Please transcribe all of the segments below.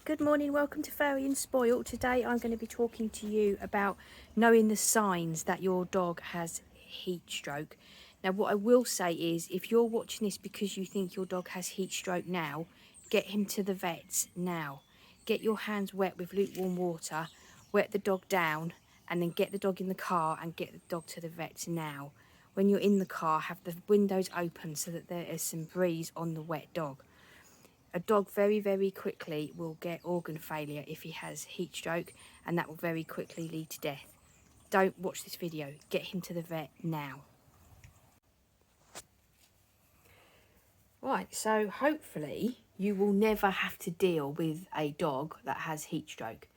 Good morning, welcome to Fairy and Spoiled. Today I'm going to be talking to you about knowing the signs that your dog has heat stroke. Now what I will say is, if you're watching this because you think your dog has heat stroke now, get him to the vets now. Get your hands wet with lukewarm water, wet the dog down, and then get the dog in the car and get the dog to the vets now. When you're in the car, have the windows open so that there is some breeze on the wet dog. A dog very quickly will get organ failure if he has heat stroke, and that will very quickly lead to death. Don't watch this video, get him to the vet now. Right, so hopefully you will never have to deal with a dog that has heat stroke.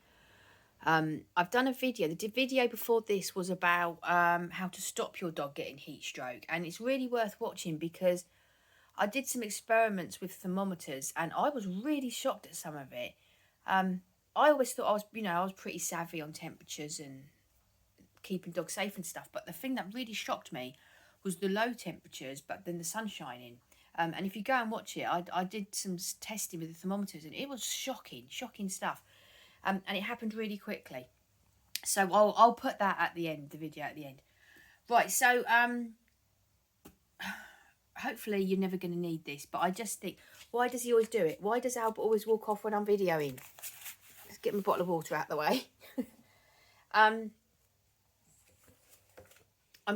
I've done a video, the video before this was about how to stop your dog getting heat stroke, and it's really worth watching because I did some experiments with thermometers and I was really shocked at some of it. I always thought I was pretty savvy on temperatures and keeping dogs safe and stuff. But the thing that really shocked me was the low temperatures, but then the sun shining. And if you go and watch it, I did some testing with the thermometers and it was shocking stuff. And it happened really quickly. So I'll put that at the end, the video at the end. Right, so hopefully you're never going to need this, but I just think, why does he always do it? Why does Albert always walk off when I'm videoing? Let's get my bottle of water out of the way. I'm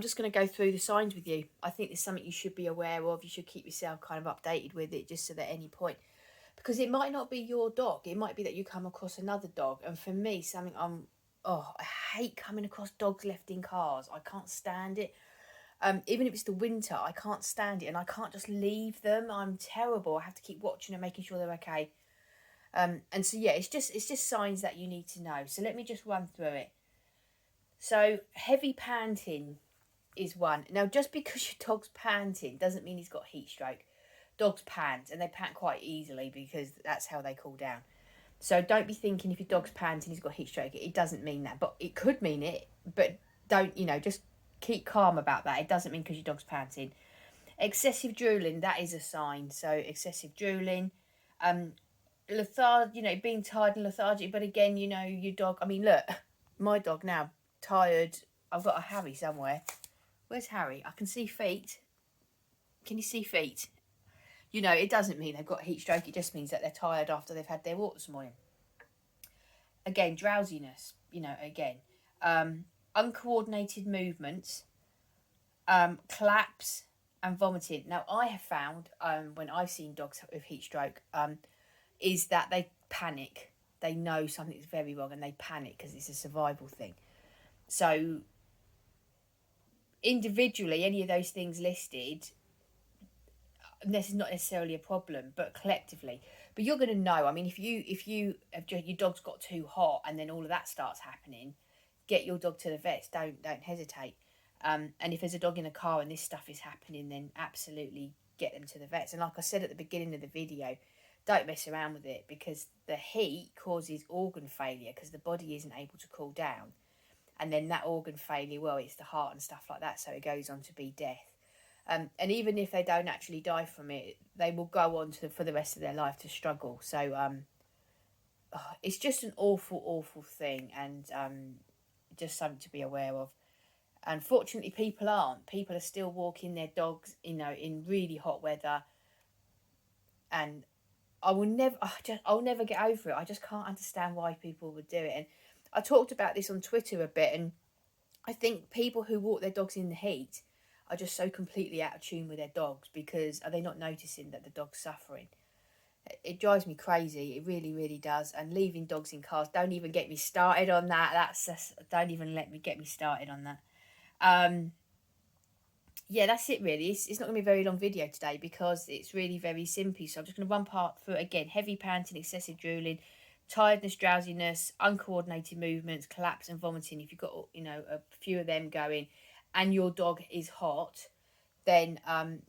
just going to go through the signs with you. I think there's something you should be aware of. You should keep yourself kind of updated with it, just so that at any point, because it might not be your dog. It might be that you come across another dog. And for me, something I hate coming across dogs left in cars. I can't stand it. Even if it's the winter, I can't stand it, and I can't just leave them. I'm terrible. I have to keep watching and making sure they're okay. And so yeah, it's just signs that you need to know. So let me just run through it. So heavy panting is one. Now, just because your dog's panting doesn't mean he's got heat stroke. Dogs pant, and they pant quite easily because that's how they cool down. So don't be thinking if your dog's panting he's got heat stroke. It doesn't mean that, but it could mean it. But don't, just keep calm about that. It doesn't mean because your dog's panting. Excessive drooling, that is a sign. So excessive drooling, lethargic, being tired and lethargic. But again, your dog, look, my dog now, tired. I've got a Harry somewhere. Where's Harry? I can see feet. Can you see feet? It doesn't mean they've got heat stroke. It just means that they're tired after they've had their walk this morning. Again, drowsiness, again. Uncoordinated movements, collapse and vomiting. Now, I have found when I've seen dogs with heat stroke is that they panic. They know something's very wrong and they panic because it's a survival thing. So individually, any of those things listed, this is not necessarily a problem, but collectively. But you're going to know. If you have your dog's got too hot and then all of that starts happening, get your dog to the vets. Don't hesitate. And if there's a dog in a car and this stuff is happening, then absolutely get them to the vets. And like I said at the beginning of the video, don't mess around with it, because the heat causes organ failure because the body isn't able to cool down. And then that organ failure, well, it's the heart and stuff like that, so it goes on to be death. And even if they don't actually die from it, they will go on for the rest of their life to struggle. So it's just an awful thing, and just something to be aware of. Unfortunately, people aren't. People are still walking their dogs, in really hot weather. And I'll never get over it. I just can't understand why people would do it. And I talked about this on Twitter a bit, and I think people who walk their dogs in the heat are just so completely out of tune with their dogs, because are they not noticing that the dog's suffering? It drives me crazy. It really does. And leaving dogs in cars, don't even get me started on that. Don't even get me started on that. Yeah, that's it really. It's not going to be a very long video today because it's really very simple. So I'm just going to run part through it again. Heavy panting, excessive drooling, tiredness, drowsiness, uncoordinated movements, collapse and vomiting. If you've got, a few of them going and your dog is hot, then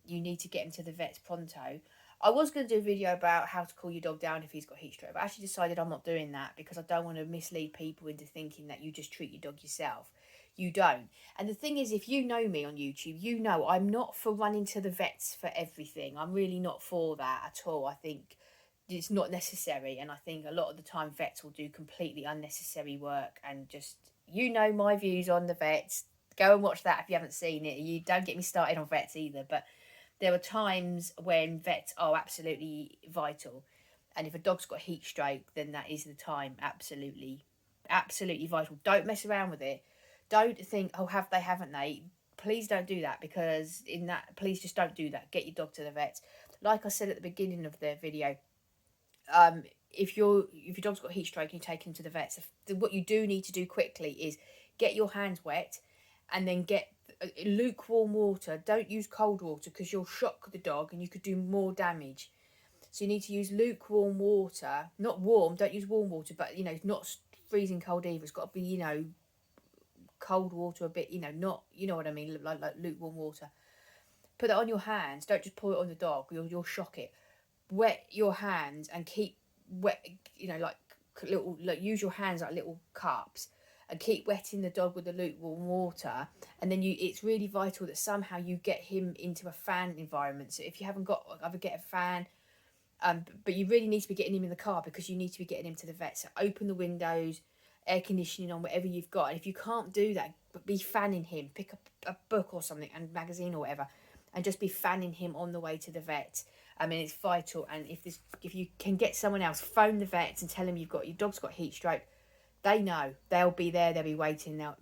you need to get him to the vets pronto. I was going to do a video about how to cool your dog down if he's got heat stroke, but I actually decided I'm not doing that because I don't want to mislead people into thinking that you just treat your dog yourself. You don't. And the thing is, if you know me on YouTube, you know I'm not for running to the vets for everything. I'm really not for that at all. I think it's not necessary. And I think a lot of the time vets will do completely unnecessary work, and just, you know, my views on the vets. Go and watch that if you haven't seen it. You don't get me started on vets either, but there are times when vets are absolutely vital. And if a dog's got heat stroke, then that is the time. Absolutely, absolutely vital. Don't mess around with it. Don't think, oh, have they, haven't they? Please don't do that, because in that, please just don't do that. Get your dog to the vets. Like I said at the beginning of the video, if your dog's got heat stroke and you take him to the vets, what you do need to do quickly is get your hands wet, and then get lukewarm water. Don't use cold water, because you'll shock the dog and you could do more damage. So you need to use lukewarm water, not warm. Don't use warm water, but, you know, not freezing cold either. It's got to be, you know, cold water a bit, you know, not, you know what I mean, like lukewarm water. Put that on your hands. Don't just pour it on the dog. You'll shock it. Wet your hands and keep wet, you know, like little, like, use your hands like little cups, and keep wetting the dog with the lukewarm water. And then it's really vital that somehow you get him into a fan environment. So if you haven't got, either get a fan, but you really need to be getting him in the car, because you need to be getting him to the vet. So open the windows, air conditioning on, whatever you've got. And if you can't do that, but be fanning him. Pick up a book or something, and magazine or whatever, and just be fanning him on the way to the vet. I mean, it's vital. And if you can get someone else, phone the vets and tell them your dog's got heat stroke. They know. They'll be there. They'll be waiting. They're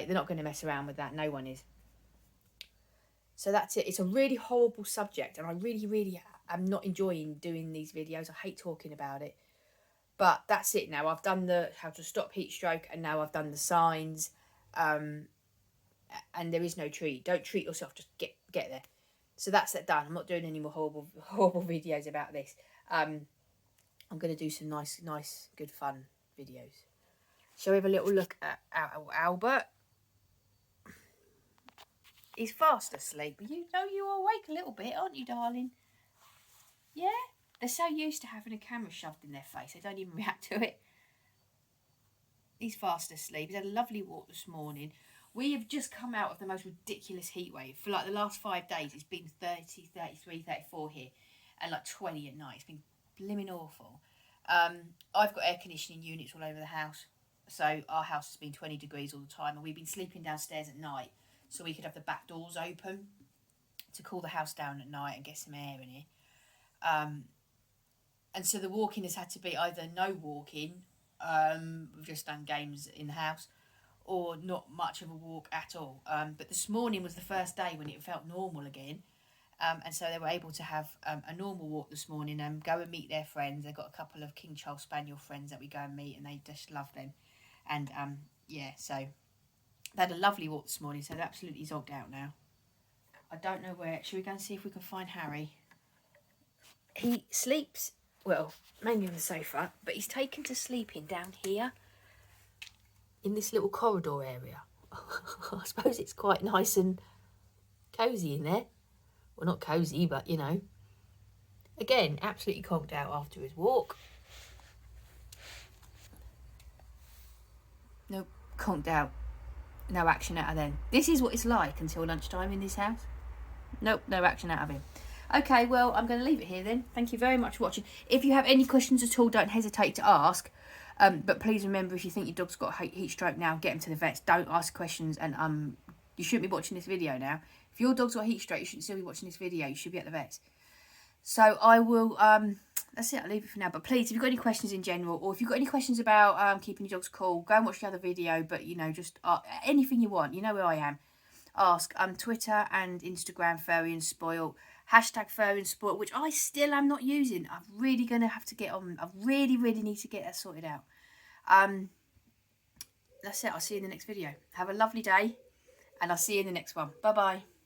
not going to mess around with that. No one is. So that's it. It's a really horrible subject, and I really, really am not enjoying doing these videos. I hate talking about it. But that's it now. I've done the how to stop heat stroke, and now I've done the signs. And there is no treat. Don't treat yourself. Just get there. So that's it done. I'm not doing any more horrible videos about this. I'm going to do some nice, good, fun videos. Shall we have a little look at Albert? He's fast asleep. You know you're awake a little bit, aren't you, darling? Yeah? They're so used to having a camera shoved in their face, they don't even react to it. He's fast asleep. He's had a lovely walk this morning. We have just come out of the most ridiculous heat wave. For like the last 5 days, it's been 30, 33, 34 here, and like 20 at night. It's been blimmin' awful. I've got air conditioning units all over the house. So our house has been 20 degrees all the time, and we've been sleeping downstairs at night so we could have the back doors open to cool the house down at night and get some air in here. And so the walking has had to be either no walking, we've just done games in the house, or not much of a walk at all. But this morning was the first day when it felt normal again. And so they were able to have a normal walk this morning and go and meet their friends. They've got a couple of King Charles Spaniel friends that we go and meet, and they just love them. And yeah, so they had a lovely walk this morning, so they're absolutely zogged out now. I don't know where. Should we go and see if we can find Harry? He sleeps, well, mainly on the sofa, but he's taken to sleeping down here in this little corridor area. I suppose it's quite nice and cosy in there. Well, not cosy, but, you know. Again, absolutely conked out after his walk. Nope, conked out. No action out of them. This is what it's like until lunchtime in this house. Nope, no action out of him. Okay, well, I'm going to leave it here then. Thank you very much for watching. If you have any questions at all, don't hesitate to ask. But please remember, if you think your dog's got heat stroke now, get him to the vets. Don't ask questions, and you shouldn't be watching this video now. If your dog's got heat stroke, you shouldn't still be watching this video. You should be at the vets. So I will, that's it, I'll leave it for now. But please, if you've got any questions in general, or if you've got any questions about keeping your dogs cool, go and watch the other video. But, you know, just anything you want, you know where I am. Ask. Twitter and Instagram, Furry and Spoiled. Hashtag Furry and Spoiled, which I still am not using. I'm really going to have to get on. I really, really need to get that sorted out. That's it. I'll see you in the next video. Have a lovely day, and I'll see you in the next one. Bye-bye.